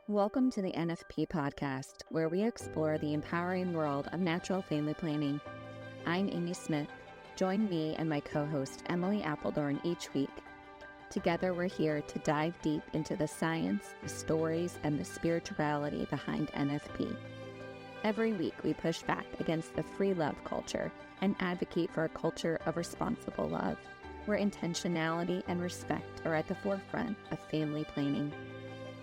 Welcome to the NFP Podcast, where we explore the empowering world of natural family planning. I'm Amy Smith. Join me and my co-host Emily Appledorn each week. Together, we're here to dive deep into the science, the stories, and the spirituality behind NFP. Every week, we push back against the free love culture and advocate for a culture of responsible love, where intentionality and respect are at the forefront of family planning.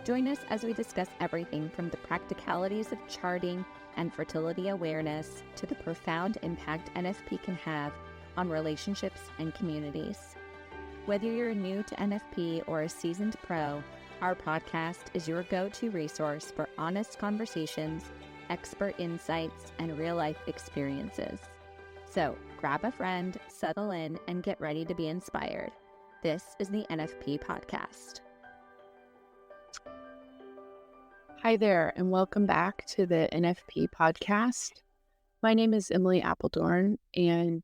Join us as we discuss everything from the practicalities of charting and fertility awareness to the profound impact NFP can have on relationships and communities. Whether you're new to NFP or a seasoned pro, our podcast is your go-to resource for honest conversations, expert insights, and real-life experiences. So grab a friend, settle in, and get ready to be inspired. This is the NFP Podcast. Hi there, and welcome back to the NFP Podcast. My name is Emily Appledorn, and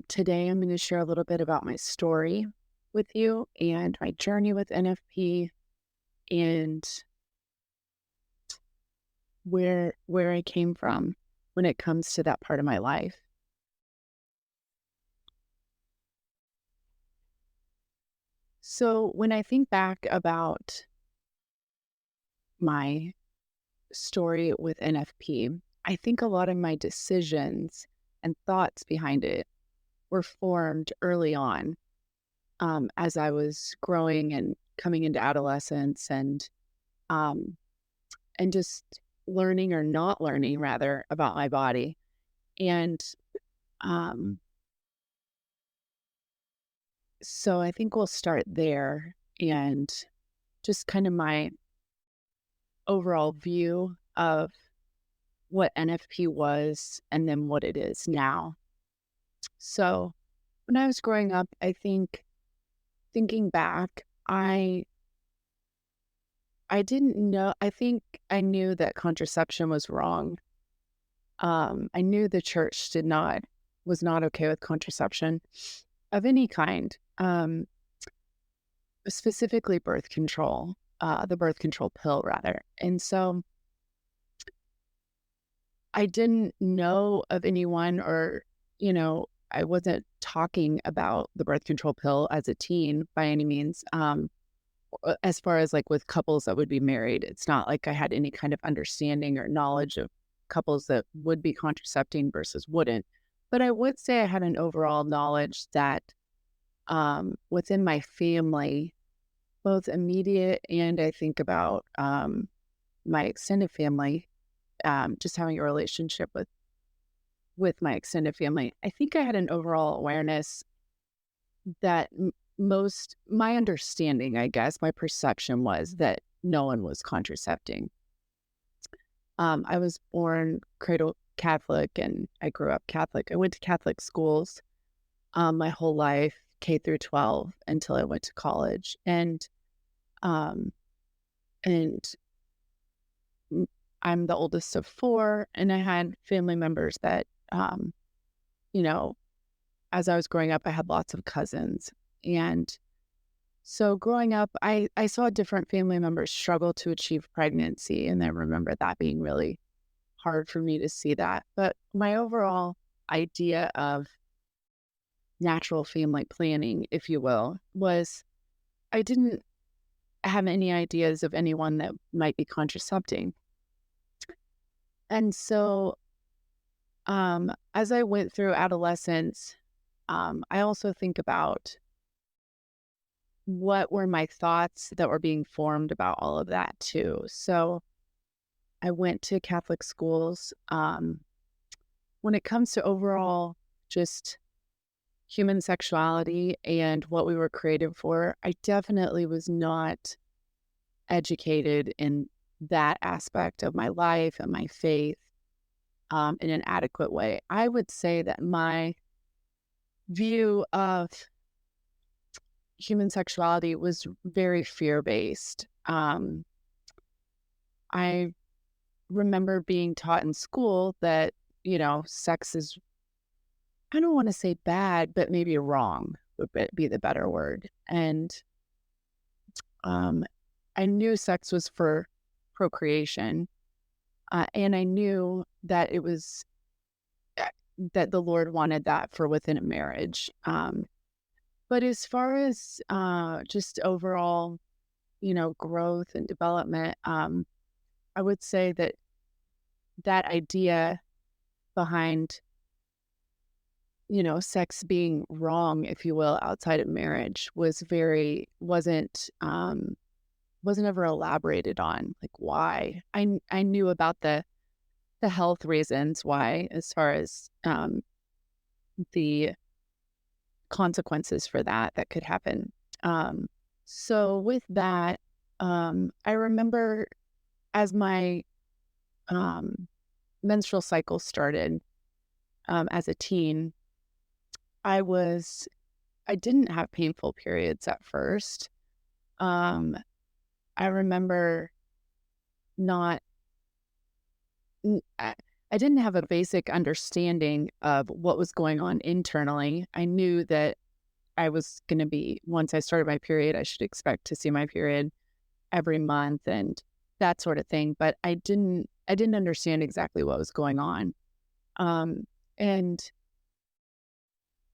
today I'm going to share a little bit about my story with you and my journey with NFP and where I came from when it comes to that part of my life. So when I think back about my story with NFP, I think a lot of my decisions and thoughts behind it were formed early on as I was growing and coming into adolescence and just learning or not learning rather about my body. And so I think we'll start there and just kind of my overall view of what NFP was and then what it is now. So when I was growing up, I think thinking back, I didn't know, I think I knew that contraception was wrong. I knew the church was not okay with contraception of any kind, specifically birth control. The birth control pill, rather. And so I didn't know of anyone or, I wasn't talking about the birth control pill as a teen by any means. As far as like with couples that would be married, it's not like I had any kind of understanding or knowledge of couples that would be contracepting versus wouldn't. But I would say I had an overall knowledge that within my family, both immediate and I think about my extended family, just having a relationship with my extended family. I think I had an overall awareness that my understanding, I guess, my perception was that no one was contracepting. I was born cradle Catholic and I grew up Catholic. I went to Catholic schools my whole life, K through 12, until I went to college. And I'm the oldest of four, and I had family members that, as I was growing up, I had lots of cousins. And so growing up, I saw different family members struggle to achieve pregnancy. And I remember that being really hard for me to see that. But my overall idea of natural family planning, if you will, was I didn't have any ideas of anyone that might be contracepting. And so as I went through adolescence, I also think about what were my thoughts that were being formed about all of that too. So I went to Catholic schools. When it comes to overall just human sexuality and what we were created for, I definitely was not educated in that aspect of my life and my faith in an adequate way. I would say that my view of human sexuality was very fear-based. I remember being taught in school that, sex is, I don't want to say bad, but maybe wrong would be the better word. And I knew sex was for procreation, and I knew that it was that the Lord wanted that for within a marriage. But as far as just overall, growth and development, I would say that that idea behind, sex being wrong, if you will, outside of marriage wasn't ever elaborated on, like why. I knew about the health reasons why, as far as the consequences for that could happen. So with that, I remember as my menstrual cycle started as a teen, I didn't have painful periods at first. Um, I remember not, n- I, I didn't have a basic understanding of what was going on internally. I knew that I was going to once I started my period, I should expect to see my period every month and that sort of thing. But I didn't understand exactly what was going on. And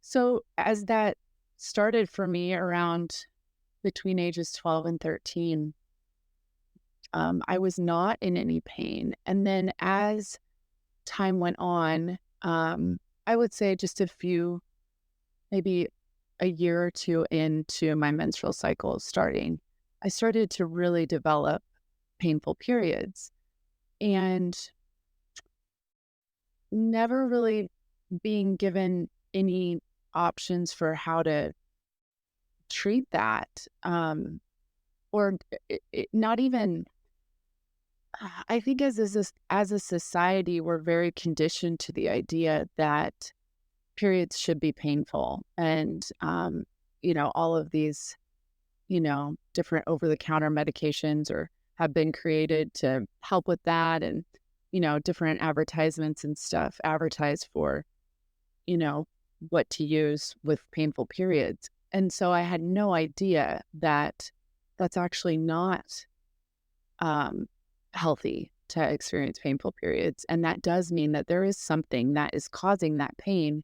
so as that started for me around between ages 12 and 13, I was not in any pain. And then as time went on, I would say just maybe a year or two into my menstrual cycle starting, I started to really develop painful periods and never really being given any options for how to treat that. Or not even, I think as a society, we're very conditioned to the idea that periods should be painful. And, all of these, different over-the-counter medications or have been created to help with that. And, different advertisements and stuff advertise for, what to use with painful periods. And so I had no idea that that's actually not healthy to experience painful periods. And that does mean that there is something that is causing that pain,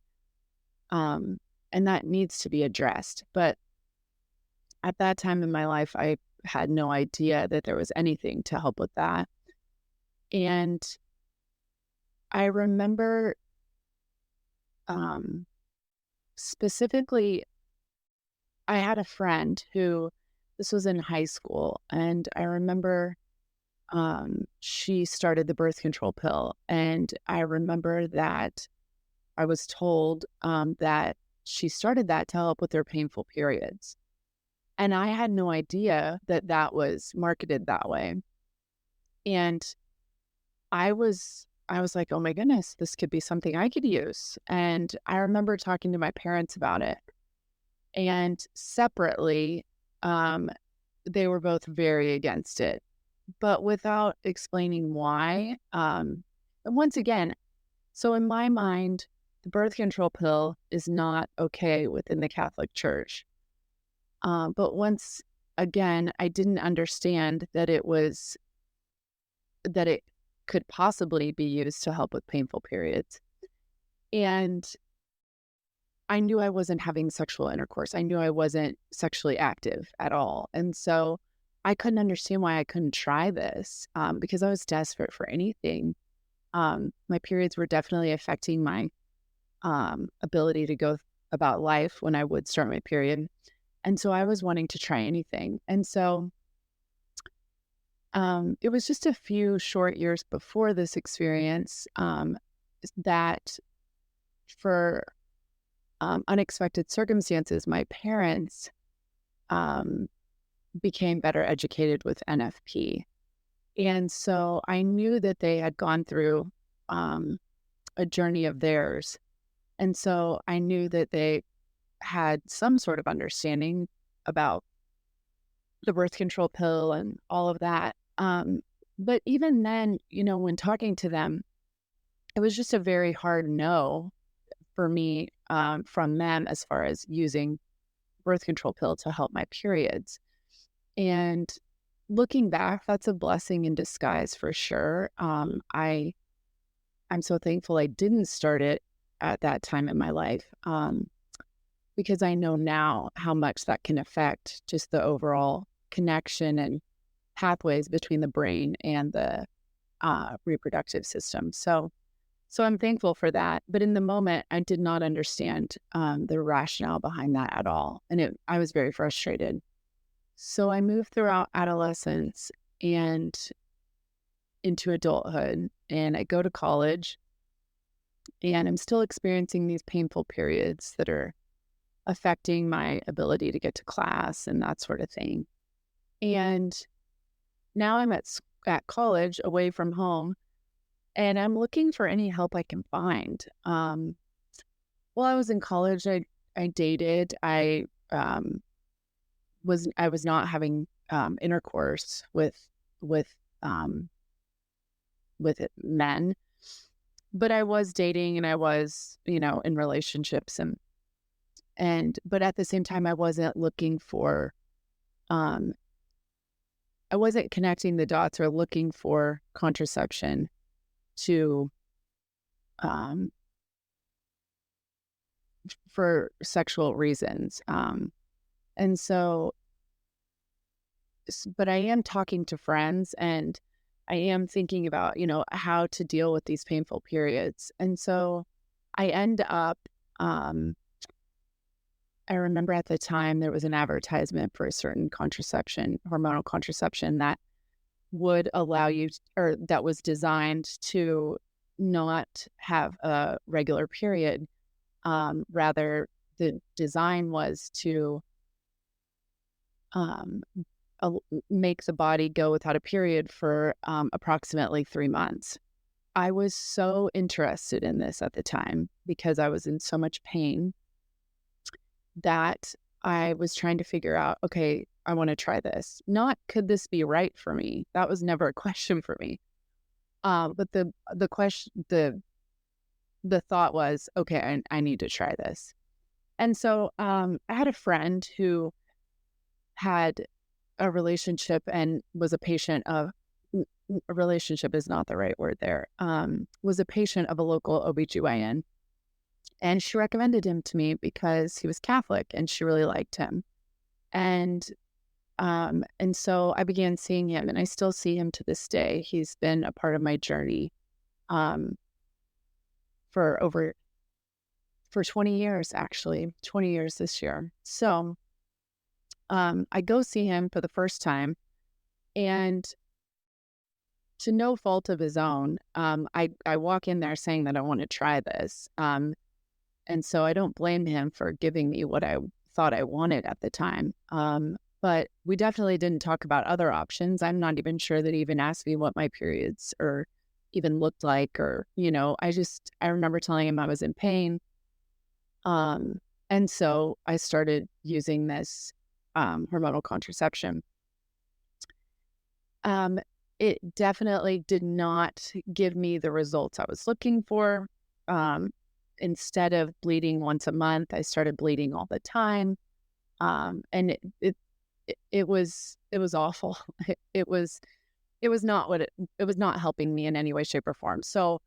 and that needs to be addressed. But at that time in my life, I had no idea that there was anything to help with that. And I remember specifically, I had a friend this was in high school, and I remember she started the birth control pill. And I remember that I was told that she started that to help with her painful periods. And I had no idea that that was marketed that way. And I was like, oh my goodness, this could be something I could use. And I remember talking to my parents about it. And separately, they were both very against it, but without explaining why. And once again, so in my mind, the birth control pill is not okay within the Catholic Church. But once again, I didn't understand that it could possibly be used to help with painful periods. And I knew I wasn't having sexual intercourse. I knew I wasn't sexually active at all. And so I couldn't understand why I couldn't try this, because I was desperate for anything. My periods were definitely affecting my ability to go about life when I would start my period. And so I was wanting to try anything. And so it was just a few short years before this experience that for unexpected circumstances, my parents became better educated with NFP. And so I knew that they had gone through a journey of theirs. And so I knew that they had some sort of understanding about the birth control pill and all of that. But even then, when talking to them, it was just a very hard no for me from them as far as using birth control pill to help my periods. And looking back, that's a blessing in disguise for sure. I'm so thankful I didn't start it at that time in my life, because I know now how much that can affect just the overall connection and pathways between the brain and the reproductive system. So I'm thankful for that. But in the moment, I did not understand the rationale behind that at all. And I was very frustrated. So I moved throughout adolescence and into adulthood, and I go to college, and I'm still experiencing these painful periods that are affecting my ability to get to class and that sort of thing. And now I'm at college away from home, and I'm looking for any help I can find. While I was in college, I dated. I was not having intercourse with men, but I was dating, and I was, in relationships, but at the same time, I wasn't looking for, I wasn't connecting the dots or looking for contraception to, for sexual reasons. And so, but I am talking to friends, and I am thinking about, how to deal with these painful periods. And so I end up, I remember at the time there was an advertisement for a certain contraception, hormonal contraception, that would allow you, or that was designed to not have a regular period. Rather, the design was to make the body go without a period for approximately 3 months. I was so interested in this at the time because I was in so much pain that I was trying to figure out, okay, I want to try this. Not could this be right for me? That was never a question for me. But the question, the thought was, okay, I need to try this. And so I had a friend who had a relationship and was a patient of, a relationship is not the right word there, was a patient of a local OBGYN. And she recommended him to me because he was Catholic and she really liked him. And so I began seeing him, and I still see him to this day. He's been a part of my journey for 20 years, actually, 20 years this year. So I go see him for the first time, and to no fault of his own, I walk in there saying that I want to try this. And so I don't blame him for giving me what I thought I wanted at the time. But we definitely didn't talk about other options. I'm not even sure that he even asked me what my periods or even looked like, or, I remember telling him I was in pain. And so I started using this hormonal contraception. It definitely did not give me the results I was looking for. Instead of bleeding once a month, I started bleeding all the time. And it was awful. It was not helping me in any way, shape, or form. So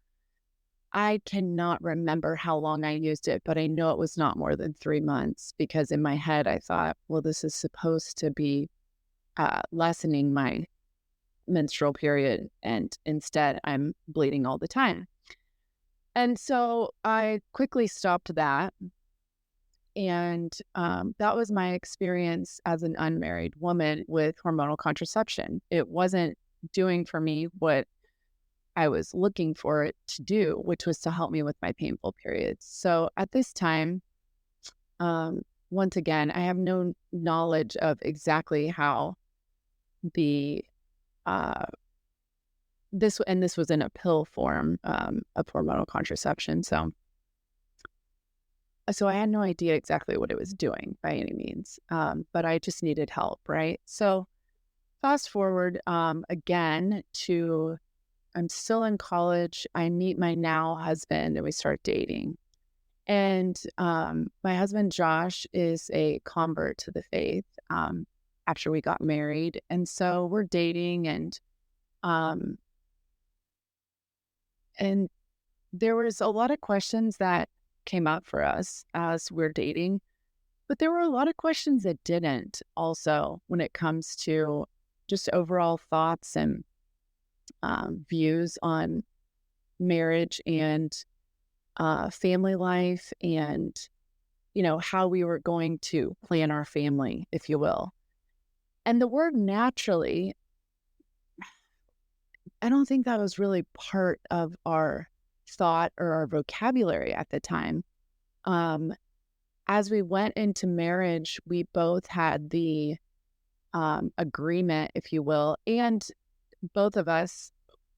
I cannot remember how long I used it, but I know it was not more than 3 months, because in my head I thought, well, this is supposed to be lessening my menstrual period, and instead I'm bleeding all the time. And so I quickly stopped that. And that was my experience as an unmarried woman with hormonal contraception. It wasn't doing for me what I was looking for it to do, which was to help me with my painful periods. So at this time, once again, I have no knowledge of exactly how the this was in a pill form of hormonal contraception. So I had no idea exactly what it was doing by any means, but I just needed help, right? So fast forward again to, I'm still in college. I meet my now husband and we start dating. And my husband, Josh, is a convert to the faith. after we got married. And so we're dating, and there was a lot of questions that came up for us as we're dating, but there were a lot of questions that didn't also when it comes to just overall thoughts and views on marriage and family life, and how we were going to plan our family, if you will. And the word naturally, I don't think that was really part of our thought or our vocabulary at the time. As we went into marriage, we both had the agreement, if you will, and both of us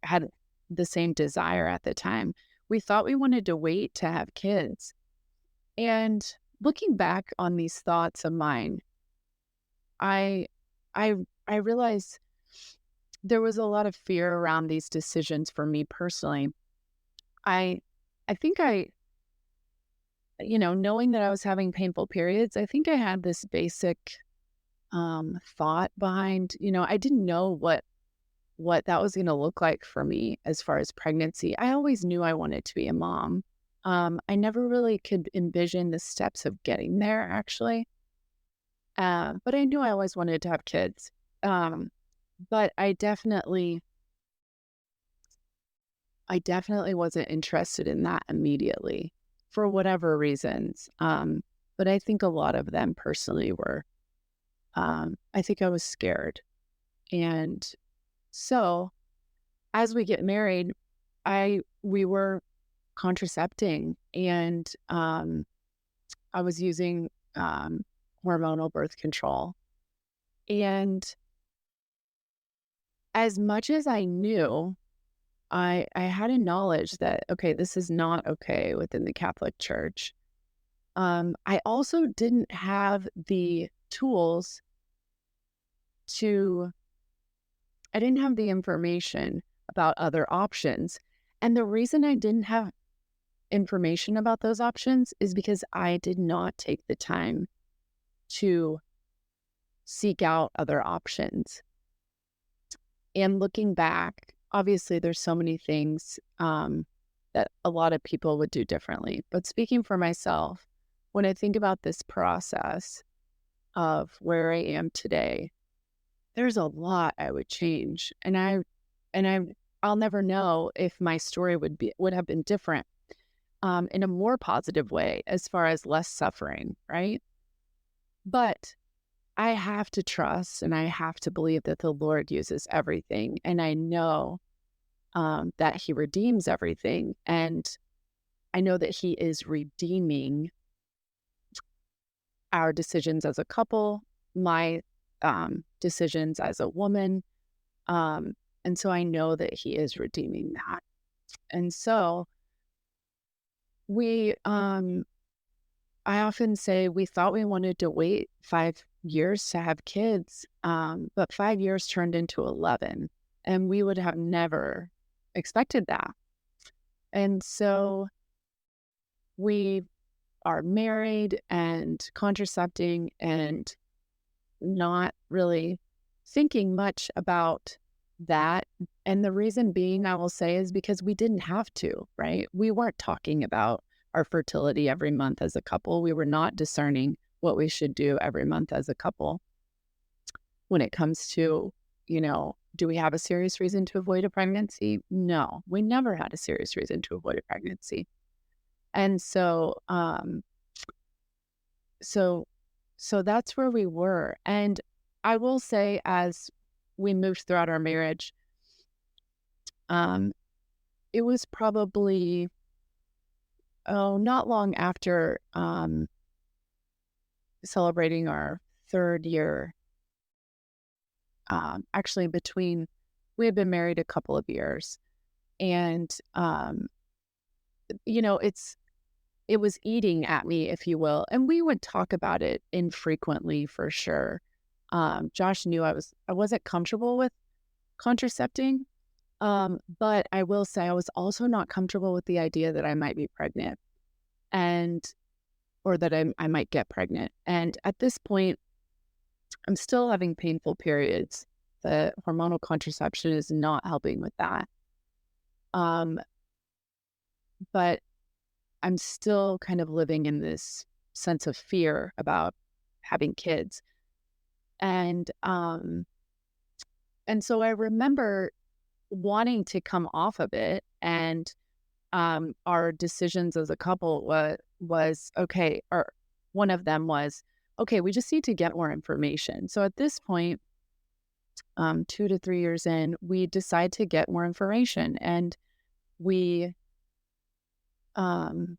had the same desire at the time. We thought we wanted to wait to have kids. And looking back on these thoughts of mine, I realized there was a lot of fear around these decisions for me personally. I think knowing that I was having painful periods, I think I had this basic thought behind, I didn't know what that was going to look like for me as far as pregnancy. I always knew I wanted to be a mom. I never really could envision the steps of getting there, actually. But I knew I always wanted to have kids. But I definitely wasn't interested in that immediately for whatever reasons. But I think a lot of them personally were, I think I was scared. And so as we get married, we were contracepting, and I was using hormonal birth control. And as much as I knew, I had a knowledge that, okay, this is not okay within the Catholic Church. I also didn't have the tools I didn't have the information about other options. And the reason I didn't have information about those options is because I did not take the time to seek out other options. And looking back, obviously there's so many things that a lot of people would do differently. But speaking for myself, when I think about this process of where I am today, there's a lot I would change. And I'll never know if my story would have been different in a more positive way, as far as less suffering, right? But I have to trust and I have to believe that the Lord uses everything. And I know that He redeems everything. And I know that He is redeeming our decisions as a couple, my decisions as a woman. And so I know that He is redeeming that. And so I often say we thought we wanted to wait 5 years to have kids, but 5 years turned into 11, and we would have never expected that. And so we are married and contracepting and not really thinking much about that. And the reason being, I will say, is because we didn't have to, right? We weren't talking about our fertility every month as a couple. We were not discerning what we should do every month as a couple. When it comes to, do we have a serious reason to avoid a pregnancy? No, we never had a serious reason to avoid a pregnancy. And so that's where we were. And I will say, as we moved throughout our marriage, it was probably, not long after celebrating our 3rd year. Actually, we had been married a couple of years, and it was eating at me, if you will. And we would talk about it infrequently, for sure. Josh knew I wasn't comfortable with contracepting, but I will say I was also not comfortable with the idea that I might be pregnant, or that I might get pregnant. And at this point, I'm still having painful periods. The hormonal contraception is not helping with that. Um, but I'm still kind of living in this sense of fear about having kids. And so I remember wanting to come off of it, and our decisions as a couple was okay, or one of them was, okay, we just need to get more information. So at this point, 2 to 3 years in, we decide to get more information, and we um,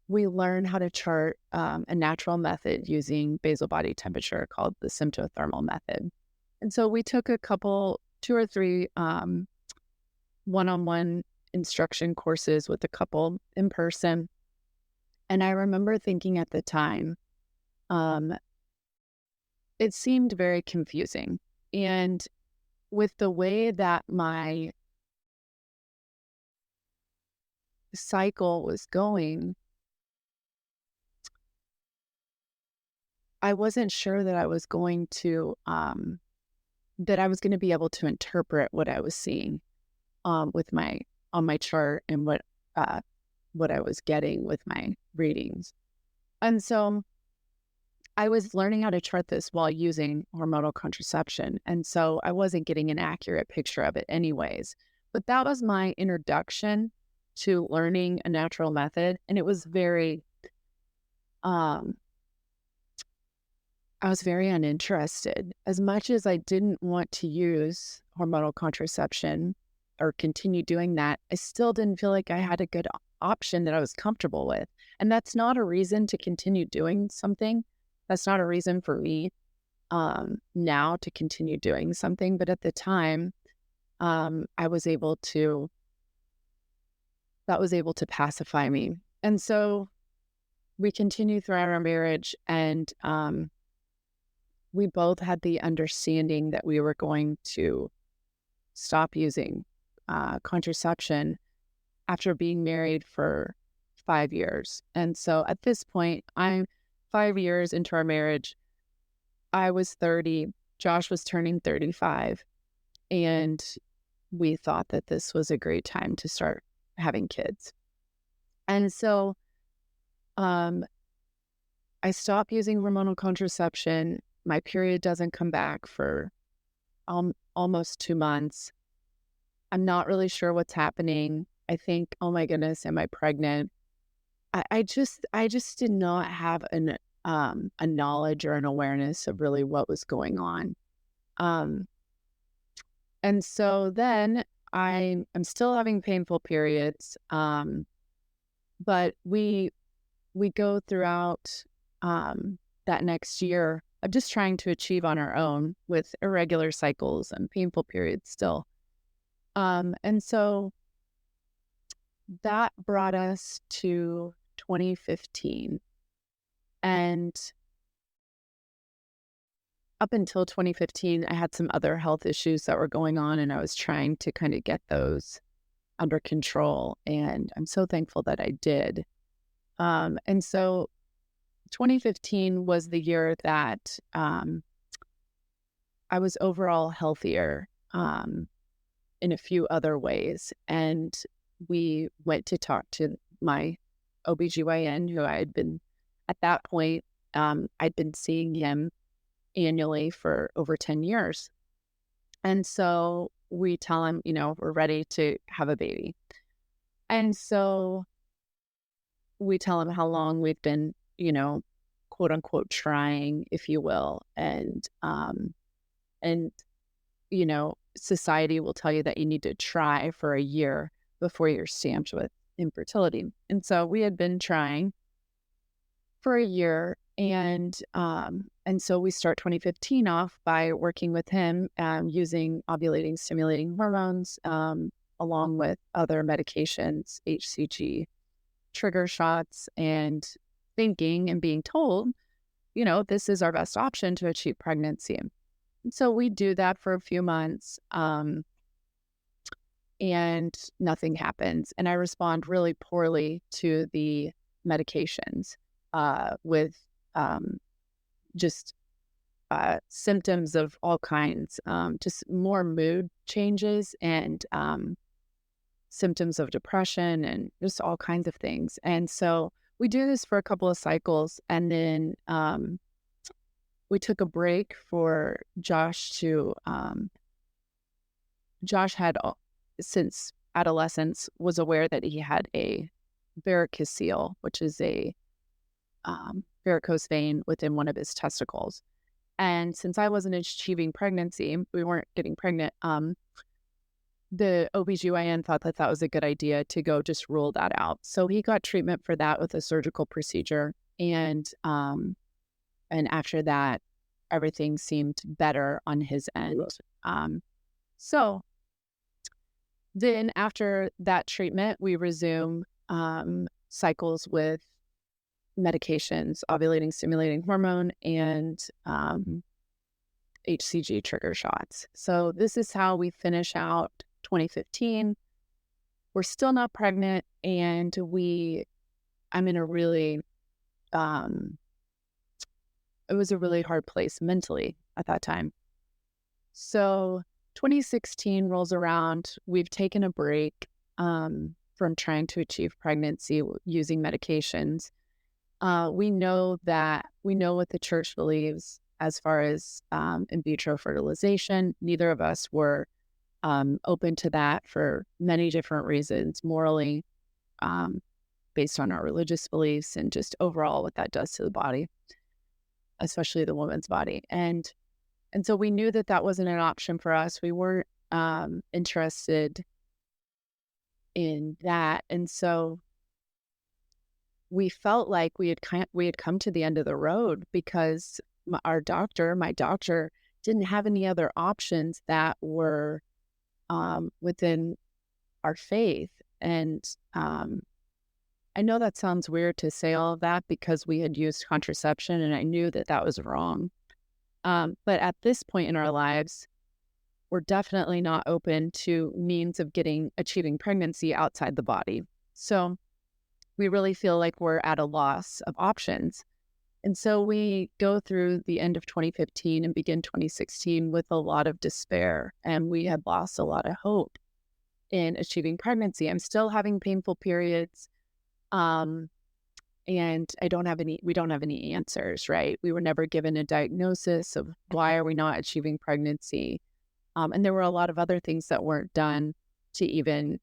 we learn how to chart a natural method using basal body temperature called the symptothermal method. And so we took a couple, 2 or 3 one-on-one instruction courses with a couple in person. And I remember thinking at the time, um, it seemed very confusing. And with the way that my cycle was going, I wasn't sure that I was going to be able to interpret what I was seeing with my on my chart, and what I was getting with my readings. And so I was learning how to chart this while using hormonal contraception. And so I wasn't getting an accurate picture of it anyways. But that was my introduction to learning a natural method. And it was um, I was very uninterested. As much as I didn't want to use hormonal contraception or continue doing that, I still didn't feel like I had a good option that I was comfortable with. And that's not a reason to continue doing something. That's not a reason for me now to continue doing something. But at the time, I was able to, that was able to pacify me. And so we continued throughout our marriage, and we both had the understanding that we were going to stop using contraception after being married for 5 years. And so at this point, I'm 5 years into our marriage. I was 30, Josh was turning 35, and we thought that this was a great time to start having kids. And so I stopped using hormonal contraception. My period doesn't come back for almost 2 months. I'm not really sure what's happening. I think, oh my goodness, am I pregnant? I just did not have a knowledge or an awareness of really what was going on. And so then I'm still having painful periods. But we go throughout that next year of just trying to achieve on our own with irregular cycles and painful periods still. And so that brought us to 2015. And up until 2015, I had some other health issues that were going on, and I was trying to kind of get those under control. And I'm so thankful that I did. And so 2015 was the year that I was overall healthier in a few other ways. And we went to talk to my OBGYN, who I had been, at that point, I'd been seeing him annually for over 10 years. And so we tell him, we're ready to have a baby. And so we tell him how long we've been, quote unquote, trying, if you will. And society will tell you that you need to try for a year before you're stamped with infertility. And so we had been trying for a year. And so we start 2015 off by working with him using ovulating stimulating hormones, along with other medications, HCG, trigger shots, and thinking and being told, this is our best option to achieve pregnancy. And so we do that for a few months, and nothing happens. And I respond really poorly to the medications with just symptoms of all kinds, just more mood changes and symptoms of depression and just all kinds of things. And so we do this for a couple of cycles, and then we took a break for Josh to, Josh had, since adolescence, was aware that he had a varicocele, which is a varicose vein within one of his testicles. And since I wasn't achieving pregnancy, we weren't getting pregnant, the OBGYN thought that that was a good idea to go just rule that out. So he got treatment for that with a surgical procedure. And after that, everything seemed better on his end. So then after that treatment, we resume cycles with medications, ovulating stimulating hormone, and HCG trigger shots. So this is how we finish out 2015. We're still not pregnant, and I'm in a really, it was a really hard place mentally at that time. So 2016 rolls around. We've taken a break from trying to achieve pregnancy using medications. We know what the church believes as far as in vitro fertilization. Neither of us were open to that for many different reasons, morally, based on our religious beliefs, and just overall what that does to the body, especially the woman's body. And so we knew that that wasn't an option for us. We weren't interested in that. And so we felt like we had come to the end of the road, because my doctor, didn't have any other options that were within our faith. And I know that sounds weird to say all of that, because we had used contraception and I knew that that was wrong. But at this point in our lives, we're definitely not open to means of achieving pregnancy outside the body. So we really feel like we're at a loss of options. And so we go through the end of 2015 and begin 2016 with a lot of despair, and we had lost a lot of hope in achieving pregnancy. I'm still having painful periods, and we don't have any answers, right? We were never given a diagnosis of why are we not achieving pregnancy. And there were a lot of other things that weren't done to even,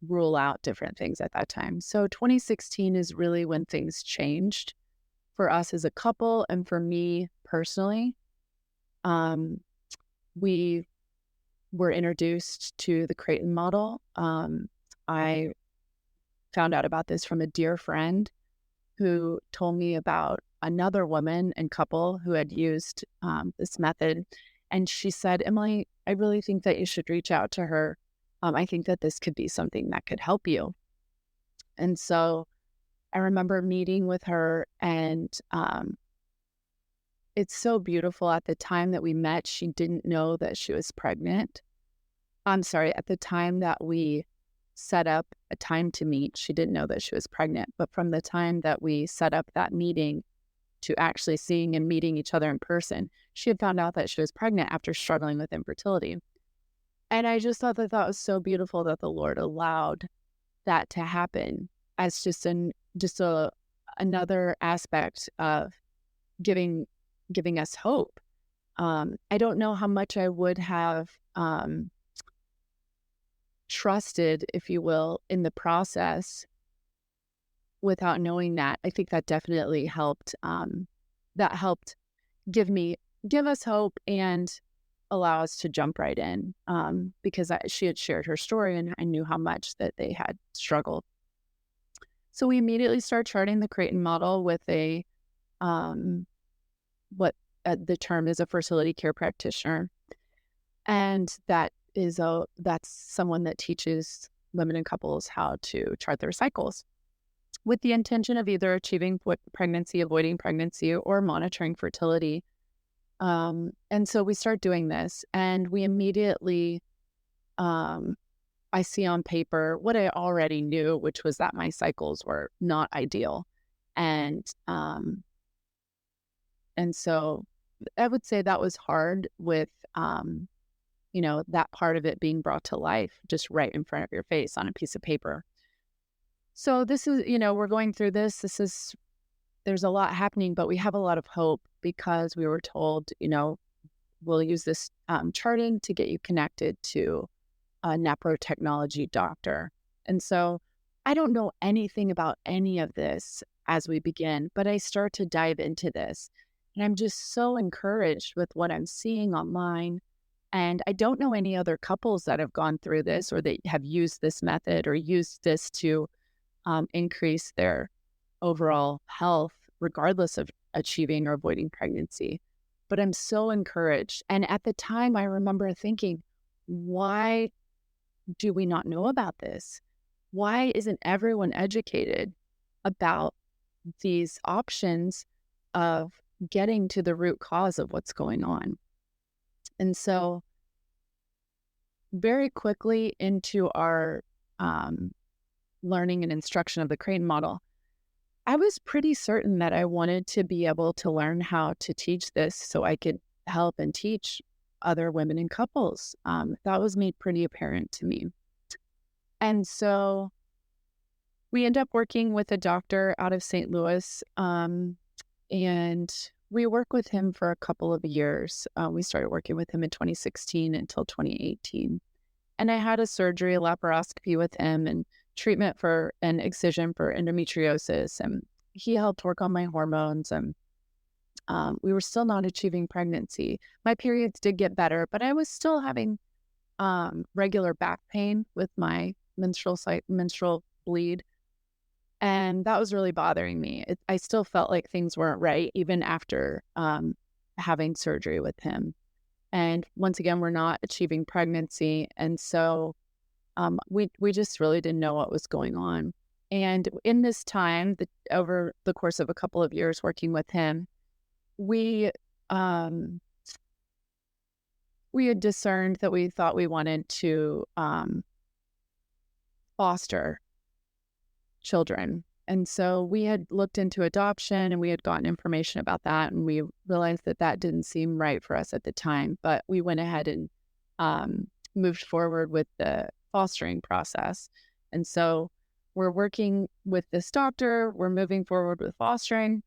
rule out different things at that time. So 2016 is really when things changed for us as a couple, and for me personally. We were introduced to the Creighton model. I found out about this from a dear friend who told me about another woman and couple who had used this method. And she said, "Emily, I really think that you should reach out to her. I think that this could be something that could help you." And so I remember meeting with her, and it's so beautiful. At the time that we met, she didn't know that she was pregnant. I'm sorry, at the time that we set up a time to meet, she didn't know that she was pregnant. But from the time that we set up that meeting to actually seeing and meeting each other in person, she had found out that she was pregnant after struggling with infertility. And I just thought that that was so beautiful that the Lord allowed that to happen, as just another aspect of giving us hope. I don't know how much I would have trusted, if you will, in the process without knowing that. I think that definitely helped. That helped give us hope and allow us to jump right in, because she had shared her story and I knew how much that they had struggled. So we immediately start charting the Creighton model with a what the term is a fertility care practitioner, and that's someone that teaches women and couples how to chart their cycles with the intention of either achieving pregnancy, avoiding pregnancy, or monitoring fertility. And so we start doing this, and we immediately, I see on paper what I already knew, which was that my cycles were not ideal. And so I would say that was hard with, that part of it being brought to life just right in front of your face on a piece of paper. So this is, we're going through this. There's a lot happening, but we have a lot of hope because we were told, we'll use this charting to get you connected to a neprotechnology doctor. And so I don't know anything about any of this as we begin, but I start to dive into this. And I'm just so encouraged with what I'm seeing online. And I don't know any other couples that have gone through this or that have used this method or used this to increase their overall health, regardless of achieving or avoiding pregnancy. But I'm so encouraged. And at the time, I remember thinking, why do we not know about this? Why isn't everyone educated about these options of getting to the root cause of what's going on? And so very quickly into our learning and instruction of the Creighton model, I was pretty certain that I wanted to be able to learn how to teach this so I could help and teach other women and couples. That was made pretty apparent to me. And so we end up working with a doctor out of St. Louis, and we work with him for a couple of years. We started working with him in 2016 until 2018. And I had a surgery, a laparoscopy with him, and treatment for an excision for endometriosis. And he helped work on my hormones. And we were still not achieving pregnancy. My periods did get better, but I was still having regular back pain with my menstrual bleed. And that was really bothering me. I still felt like things weren't right, even after having surgery with him. And once again, we're not achieving pregnancy. And so we just really didn't know what was going on. And in this time, over the course of a couple of years working with him, we had discerned that we thought we wanted to foster children. And so we had looked into adoption and we had gotten information about that. And we realized that that didn't seem right for us at the time. But we went ahead and moved forward with the fostering process. And so we're working with this doctor. We're moving forward with fostering.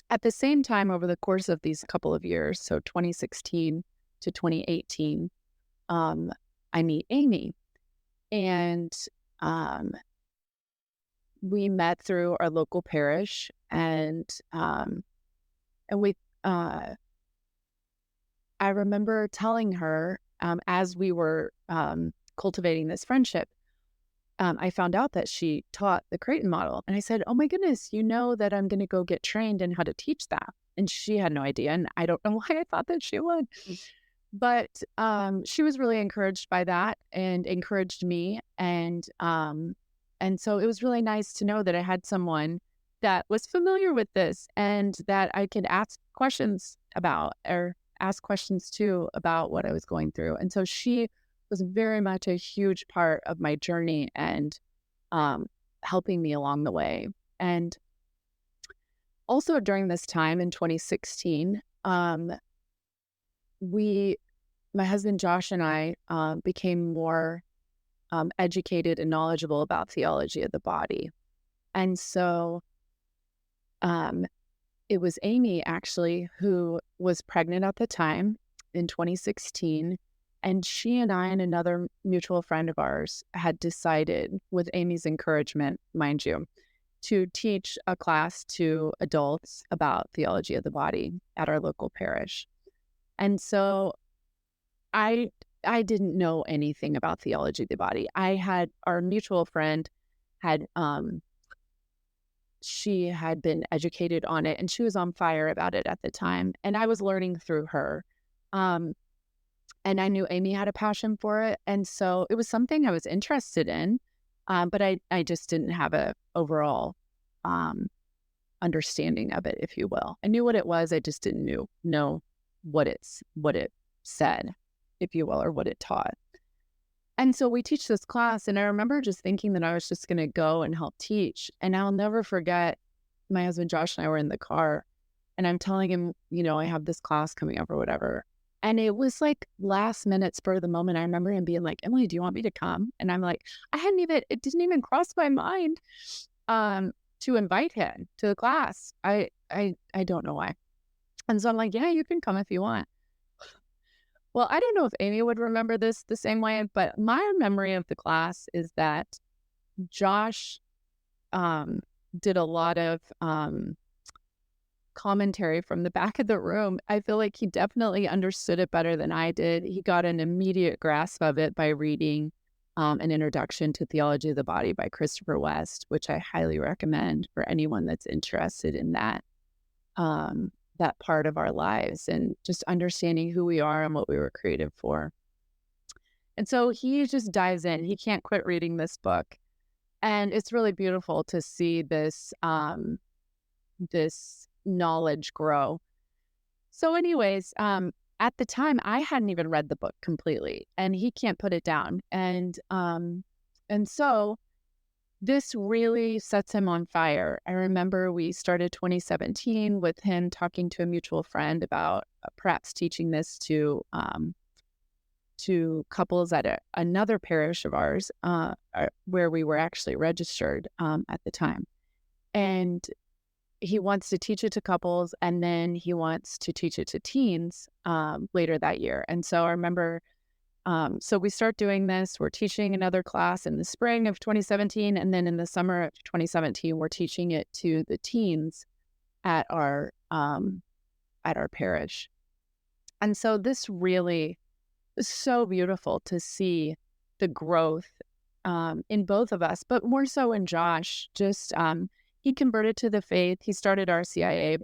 At the same time, over the course of these couple of years, so 2016 to 2018, I meet Amy. And we met through our local parish, and we I remember telling her as we were cultivating this friendship, I found out that she taught the Creighton model, and I said, "Oh my goodness, you know that I'm going to go get trained in how to teach that." And she had no idea, and I don't know why I thought that she would, but she was really encouraged by that and encouraged me, and so it was really nice to know that I had someone that was familiar with this and that I could ask questions about or ask questions to about what I was going through. And so she was very much a huge part of my journey and helping me along the way. And also during this time in 2016, my husband Josh and I became more educated and knowledgeable about theology of the body. And so it was Amy actually who was pregnant at the time in 2016. And she and I and another mutual friend of ours had decided, with Amy's encouragement, mind you, to teach a class to adults about theology of the body at our local parish. And so I didn't know anything about theology of the body. Our mutual friend she had been educated on it and she was on fire about it at the time. And I was learning through her. And I knew Amy had a passion for it. And so it was something I was interested in. But I just didn't have a overall understanding of it, if you will. I knew what it was. I just didn't know what it said, if you will, or what it taught. And so we teach this class, and I remember just thinking that I was just going to go and help teach. And I'll never forget, my husband Josh and I were in the car, And I'm telling him, I have this class coming up or whatever. And it was like last minute spur of the moment. I remember him being like, Emily, do you want me to come? And I'm like, it didn't even cross my mind to invite him to the class. I don't know why. And so I'm like, yeah, you can come if you want. Well, I don't know if Amy would remember this the same way, but my memory of the class is that Josh did a lot of commentary from the back of the room. I feel like he definitely understood it better than I did. He got an immediate grasp of it by reading an Introduction to Theology of the Body by Christopher West, which I highly recommend for anyone that's interested in that that part of our lives and just understanding who we are and what we were created for. And so he just dives in. He can't quit reading this book. And it's really beautiful to see this this knowledge grow. So anyways, at the time, I hadn't even read the book completely, and he can't put it down. And so this really sets him on fire. I remember we started 2017 with him talking to a mutual friend about perhaps teaching this to couples at another parish of ours where we were actually registered at the time. And he wants to teach it to couples, and then he wants to teach it to teens later that year. And so I remember, so we start doing this. We're teaching another class in the spring of 2017, and then in the summer of 2017, we're teaching it to the teens at our parish. And so this really is so beautiful to see the growth in both of us, but more so in Josh. Just he converted to the faith. He started RCIA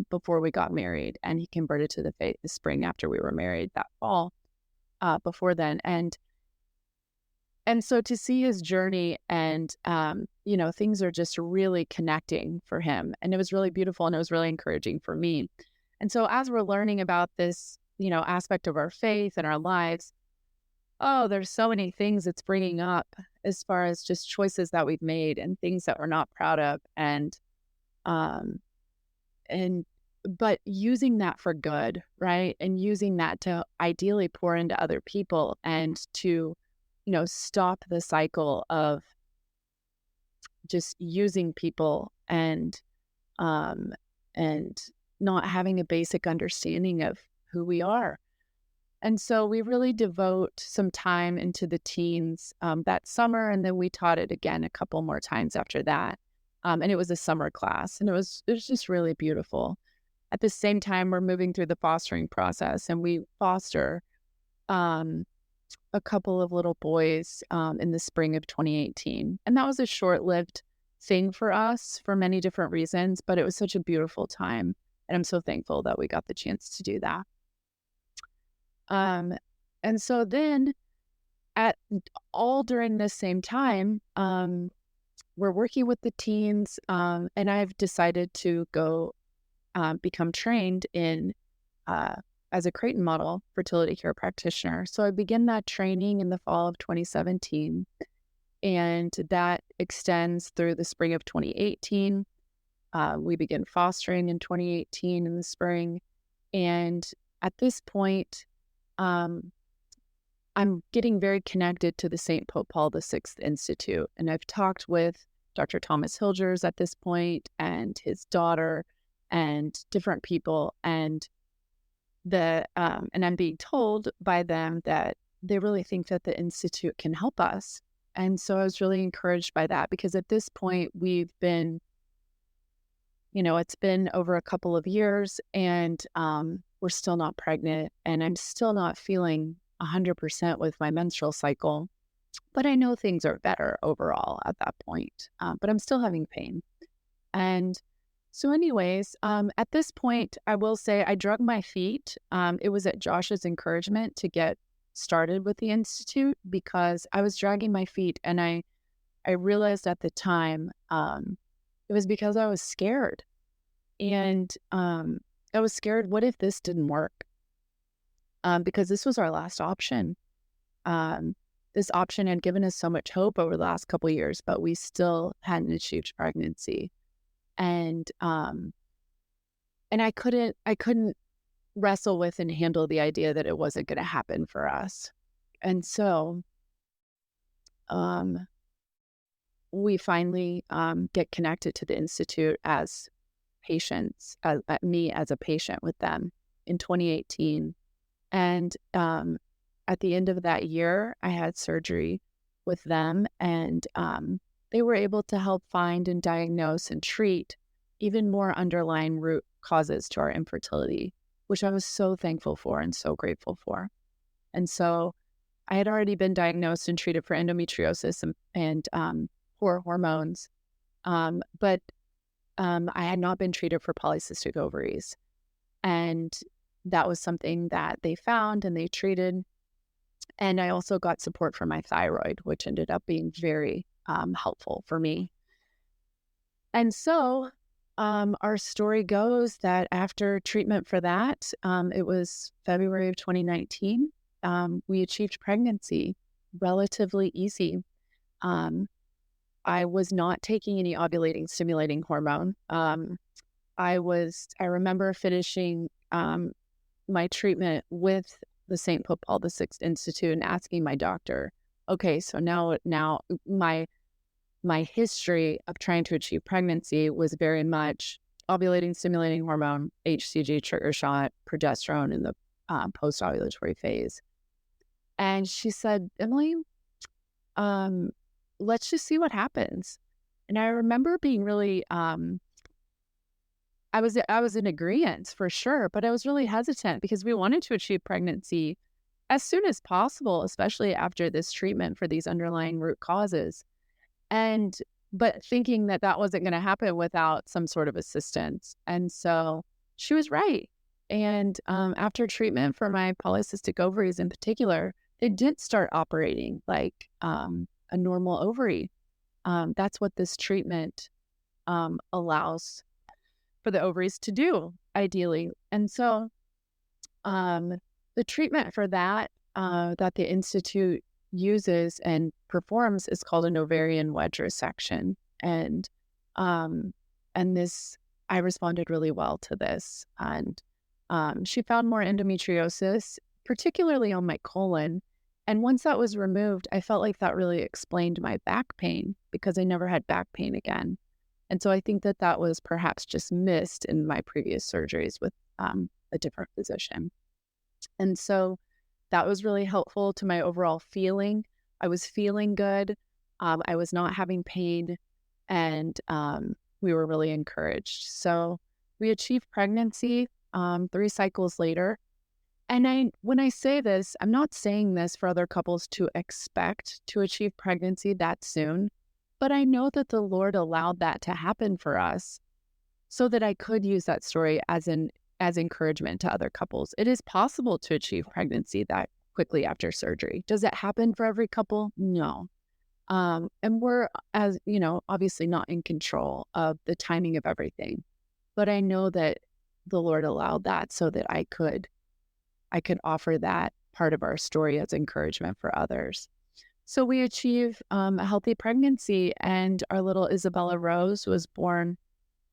before we got married, and he converted to the faith the spring after we were married that fall. Before then, and so to see his journey and things are just really connecting for him, and it was really beautiful, and it was really encouraging for me. And so as we're learning about this aspect of our faith and our lives, there's so many things it's bringing up as far as just choices that we've made and things that we're not proud of, but using that for good, right? And using that to ideally pour into other people and to, stop the cycle of just using people and not having a basic understanding of who we are. And so we really devote some time into the teens that summer, and then we taught it again a couple more times after that. And it was a summer class, and it was just really beautiful. At the same time, we're moving through the fostering process, and we foster a couple of little boys in the spring of 2018. And that was a short-lived thing for us for many different reasons, but it was such a beautiful time. And I'm so thankful that we got the chance to do that. And so then during this same time, we're working with the teens, and I've decided to go become trained in as a Creighton model fertility care practitioner. So I began that training in the fall of 2017, and that extends through the spring of 2018. We began fostering in 2018 in the spring, and at this point, I'm getting very connected to the St. Pope Paul VI Institute, and I've talked with Dr. Thomas Hilgers at this point and his daughter and different people, and I'm being told by them that they really think that the Institute can help us. And so I was really encouraged by that, because at this point we've been, it's been over a couple of years, and we're still not pregnant, and I'm still not feeling 100% with my menstrual cycle, but I know things are better overall at that point, but I'm still having pain. And so anyways, at this point, I will say I drug my feet. It was at Josh's encouragement to get started with the Institute, because I was dragging my feet, and I realized at the time it was because I was scared. And I was scared, what if this didn't work? Because this was our last option. This option had given us so much hope over the last couple of years, but we still hadn't achieved pregnancy. And And I couldn't wrestle with and handle the idea that it wasn't going to happen for us. And so we finally get connected to the Institute as patients, me as a patient with them in 2018. And at the end of that year, I had surgery with them, and they were able to help find and diagnose and treat even more underlying root causes to our infertility, which I was so thankful for and so grateful for. And so I had already been diagnosed and treated for endometriosis and poor hormones, but I had not been treated for polycystic ovaries. And that was something that they found and they treated. And I also got support for my thyroid, which ended up being very helpful for me. And so our story goes that after treatment for that, it was February of 2019, we achieved pregnancy, relatively easy. I was not taking any ovulating stimulating hormone. I remember finishing my treatment with the St. Pope Paul VI Institute and asking my doctor, okay, so now my history of trying to achieve pregnancy was very much ovulating stimulating hormone, HCG trigger shot, progesterone in the post-ovulatory phase. And she said, Emily, let's just see what happens. And I remember being really, I was in agreement for sure, but I was really hesitant because we wanted to achieve pregnancy as soon as possible, especially after this treatment for these underlying root causes. But thinking that that wasn't going to happen without some sort of assistance. And so she was right. And after treatment for my polycystic ovaries in particular, they did start operating like a normal ovary. That's what this treatment allows for the ovaries to do, ideally. And so the treatment for that that the Institute uses and performs is called an ovarian wedge resection. And this, I responded really well to this. And she found more endometriosis, particularly on my colon. And once that was removed, I felt like that really explained my back pain because I never had back pain again. And so I think that that was perhaps just missed in my previous surgeries with a different physician. And so that was really helpful to my overall feeling. I was feeling good. I was not having pain, and we were really encouraged. So we achieved pregnancy 3 cycles later. And when I say this, I'm not saying this for other couples to expect to achieve pregnancy that soon, but I know that the Lord allowed that to happen for us so that I could use that story as encouragement to other couples. It is possible to achieve pregnancy that quickly after surgery. Does it happen for every couple? No. And we're, as you know, obviously not in control of the timing of everything, but I know that the Lord allowed that so that I could offer that part of our story as encouragement for others. So we achieved a healthy pregnancy, and our little Isabella Rose was born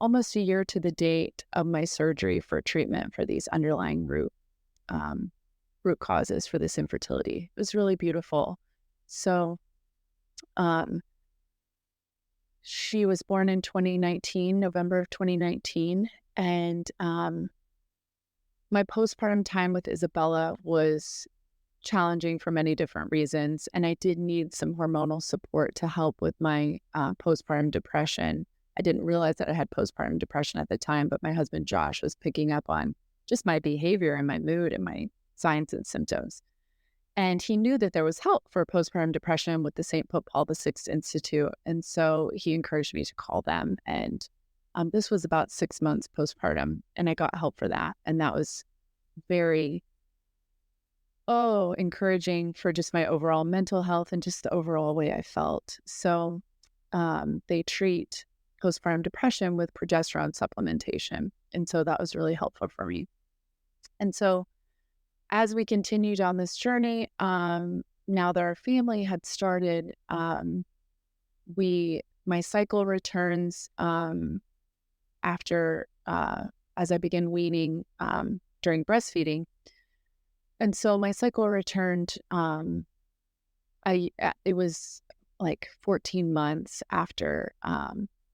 almost a year to the date of my surgery for treatment for these underlying root causes for this infertility. It was really beautiful. So she was born in 2019, November of 2019, and my postpartum time with Isabella was challenging for many different reasons, and I did need some hormonal support to help with my postpartum depression. I didn't realize that I had postpartum depression at the time, but my husband Josh was picking up on just my behavior and my mood and my signs and symptoms. And he knew that there was help for postpartum depression with the St. Pope Paul VI Institute. And so he encouraged me to call them. And this was about 6 months postpartum, and I got help for that. And that was very, encouraging for just my overall mental health and just the overall way I felt. So they treat postpartum depression with progesterone supplementation. And so that was really helpful for me. And so as we continued on this journey, now that our family had started, my cycle returns after as I began weaning during breastfeeding. And so my cycle returned. It was like 14 months after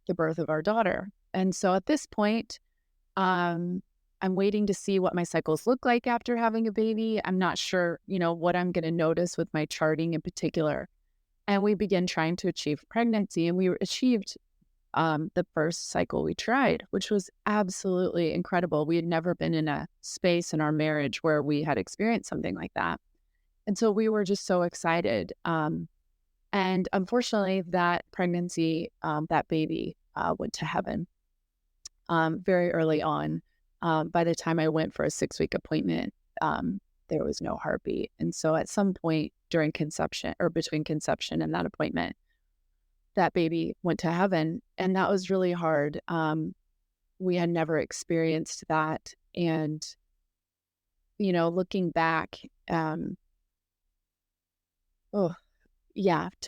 the birth of our daughter. And so at this point, I'm waiting to see what my cycles look like after having a baby. I'm not sure, what I'm going to notice with my charting in particular. And we began trying to achieve pregnancy, and we achieved the first cycle we tried, which was absolutely incredible. We had never been in a space in our marriage where we had experienced something like that. And so we were just so excited. And unfortunately, that pregnancy, that baby went to heaven very early on. By the time I went for a 6-week appointment, there was no heartbeat. And so at some point during conception, or between conception and that appointment, that baby went to heaven. And that was really hard. We had never experienced that. And, looking back, to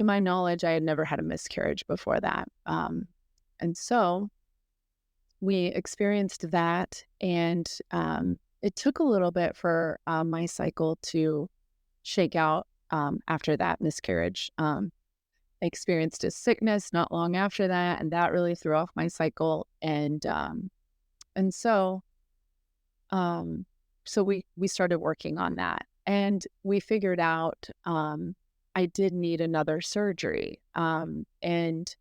my knowledge, I had never had a miscarriage before that. And so we experienced that, and it took a little bit for my cycle to shake out after that miscarriage. I experienced a sickness not long after that, and that really threw off my cycle. And so we started working on that, and we figured out I did need another surgery. And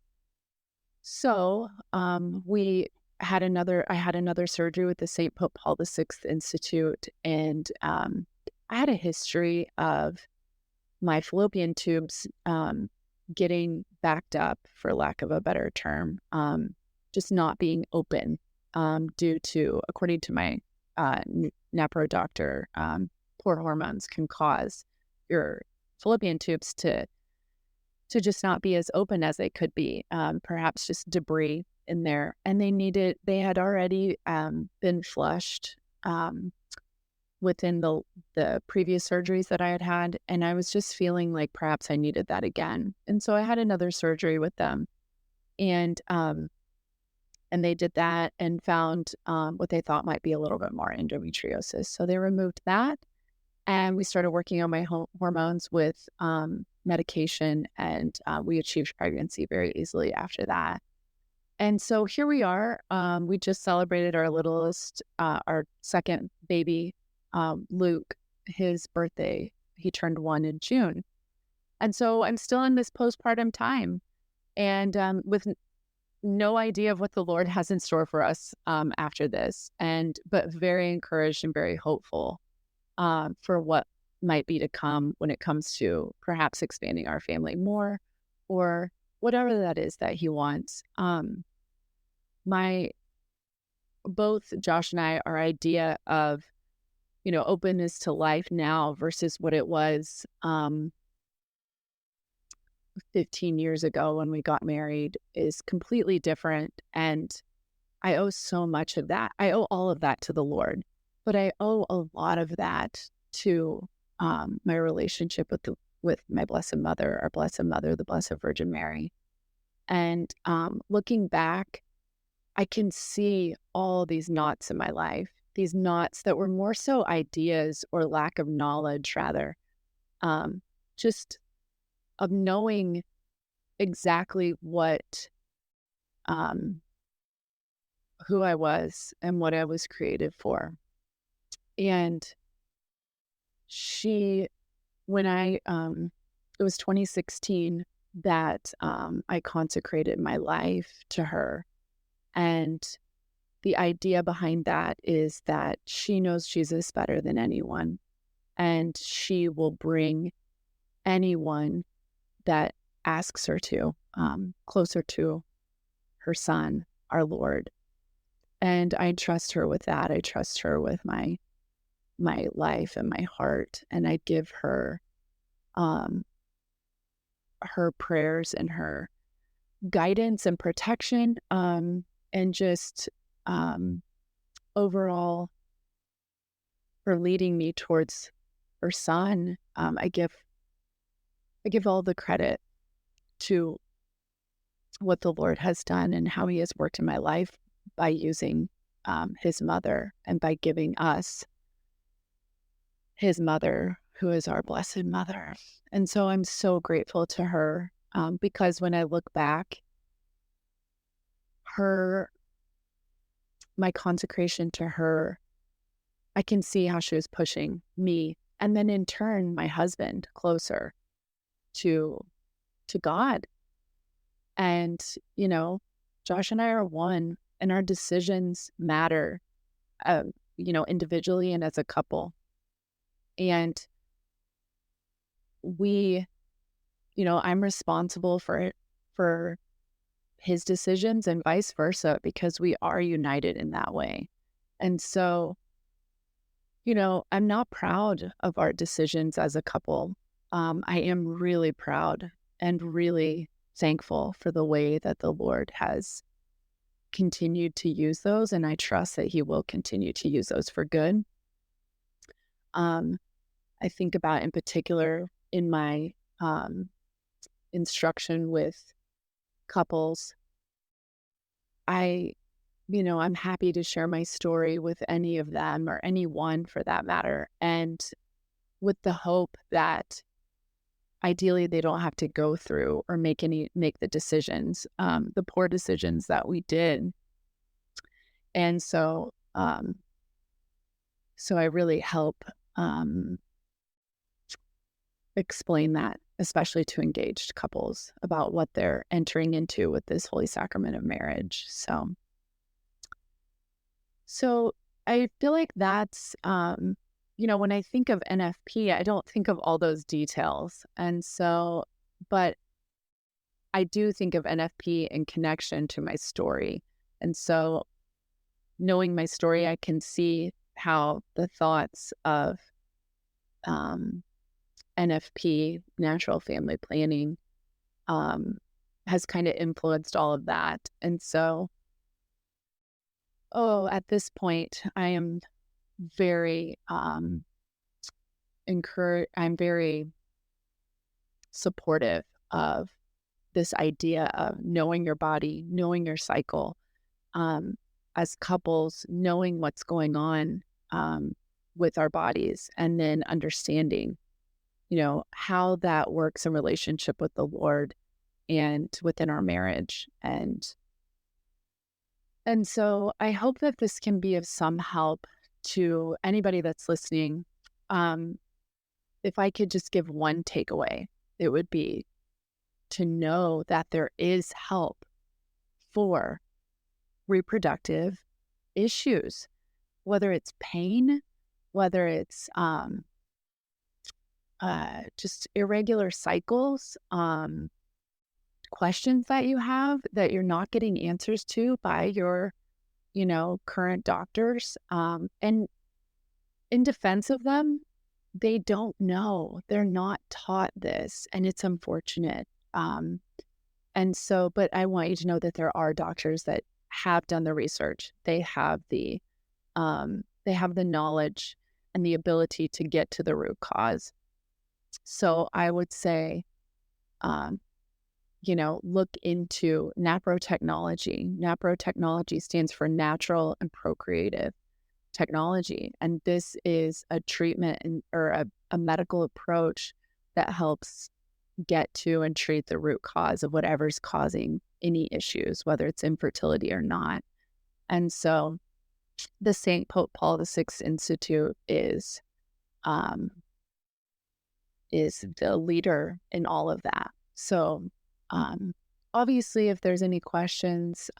so I had another surgery with the St. Pope Paul VI Institute, and I had a history of my fallopian tubes getting backed up, for lack of a better term, just not being open due to, according to my nephro doctor, poor hormones can cause your fallopian tubes to just not be as open as they could be, perhaps just debris in there. And they had already been flushed within the previous surgeries that I had had. And I was just feeling like perhaps I needed that again. And so I had another surgery with them. And they did that and found what they thought might be a little bit more endometriosis. So they removed that. And we started working on my hormones with medication, and we achieved pregnancy very easily after that. And so here we are. We just celebrated our littlest, our second baby, Luke, his birthday. He turned 1 in June. And so I'm still in this postpartum time, and with no idea of what the Lord has in store for us after this, but very encouraged and very hopeful for what might be to come when it comes to perhaps expanding our family more, or whatever that is that he wants. Both Josh and I, our idea of, openness to life now versus what it was 15 years ago when we got married is completely different. And I owe so much of that. I owe all of that to the Lord, but I owe a lot of that to my relationship with my Blessed Mother, our Blessed Mother, the Blessed Virgin Mary. And looking back, I can see all these knots in my life, these knots that were more so ideas or lack of knowledge, rather, just of knowing exactly who I was and what I was created for. And when it was 2016 that I consecrated my life to her. And the idea behind that is that she knows Jesus better than anyone, and she will bring anyone that asks her to closer to her Son, our Lord. And I trust her with that. I trust her with my life and my heart, and I give her her prayers and her guidance and protection, and just overall for leading me towards her Son. I give all the credit to what the Lord has done and how he has worked in my life by using his mother, and by giving us his mother, who is our blessed mother. And so I'm so grateful to her, because when I look back, my consecration to her, I can see how she was pushing me, and then in turn, my husband, closer to God. And, Josh and I are one, and our decisions matter, individually and as a couple. And I'm responsible for his decisions and vice versa, because we are united in that way. And so, I'm not proud of our decisions as a couple. I am really proud and really thankful for the way that the Lord has continued to use those, and I trust that he will continue to use those for good. I think about, in particular, in my instruction with couples, I'm happy to share my story with any of them, or anyone for that matter, and with the hope that ideally they don't have to go through or make the decisions, the poor decisions that we did. And so I really help explain that, especially to engaged couples, about what they're entering into with this holy sacrament of marriage. So I feel like that's, when I think of NFP, I don't think of all those details. And so, but I do think of NFP in connection to my story. And so, knowing my story, I can see how the thoughts of NFP, natural family planning, has kind of influenced all of that. And so, at this point, I am very I'm very supportive of this idea of knowing your body, knowing your cycle, as couples, knowing what's going on with our bodies, and then understanding, how that works in relationship with the Lord and within our marriage. And so I hope that this can be of some help to anybody that's listening. If I could just give one takeaway, it would be to know that there is help for reproductive issues, whether it's pain, whether it's just irregular cycles, questions that you have that you're not getting answers to by your, current doctors. And in defense of them, they don't know. They're not taught this, and it's unfortunate. And so, but I want you to know that there are doctors that have done the research. They have the knowledge and the ability to get to the root cause. So I would say, look into NAPRO technology. NAPRO technology stands for natural and procreative technology. And this is a treatment or a medical approach that helps get to and treat the root cause of whatever's causing any issues, whether it's infertility or not. And so the St. Pope Paul VI Institute is the leader in all of that. So obviously, if there's any questions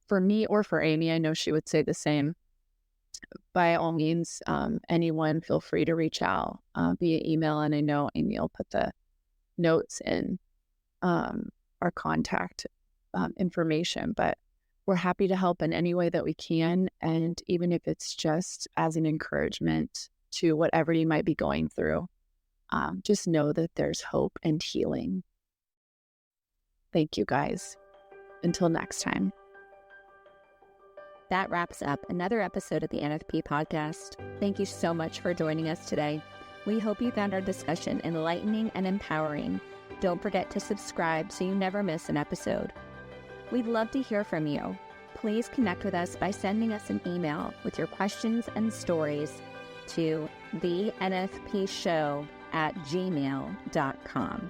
for me or for Amy, I know she would say the same. By all means, anyone, feel free to reach out via email. And I know Amy will put the notes in our contact information. But we're happy to help in any way that we can. And even if it's just as an encouragement to whatever you might be going through, just know that there's hope and healing. Thank you, guys. Until next time. That wraps up another episode of the NFP Podcast. Thank you so much for joining us today. We hope you found our discussion enlightening and empowering. Don't forget to subscribe so you never miss an episode. We'd love to hear from you. please connect with us by sending us an email with your questions and stories to thenfpshow@gmail.com.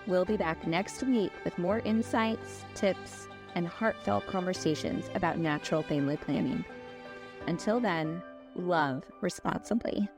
We'll be back next week with more insights, tips, and heartfelt conversations about natural family planning. Until then, love responsibly.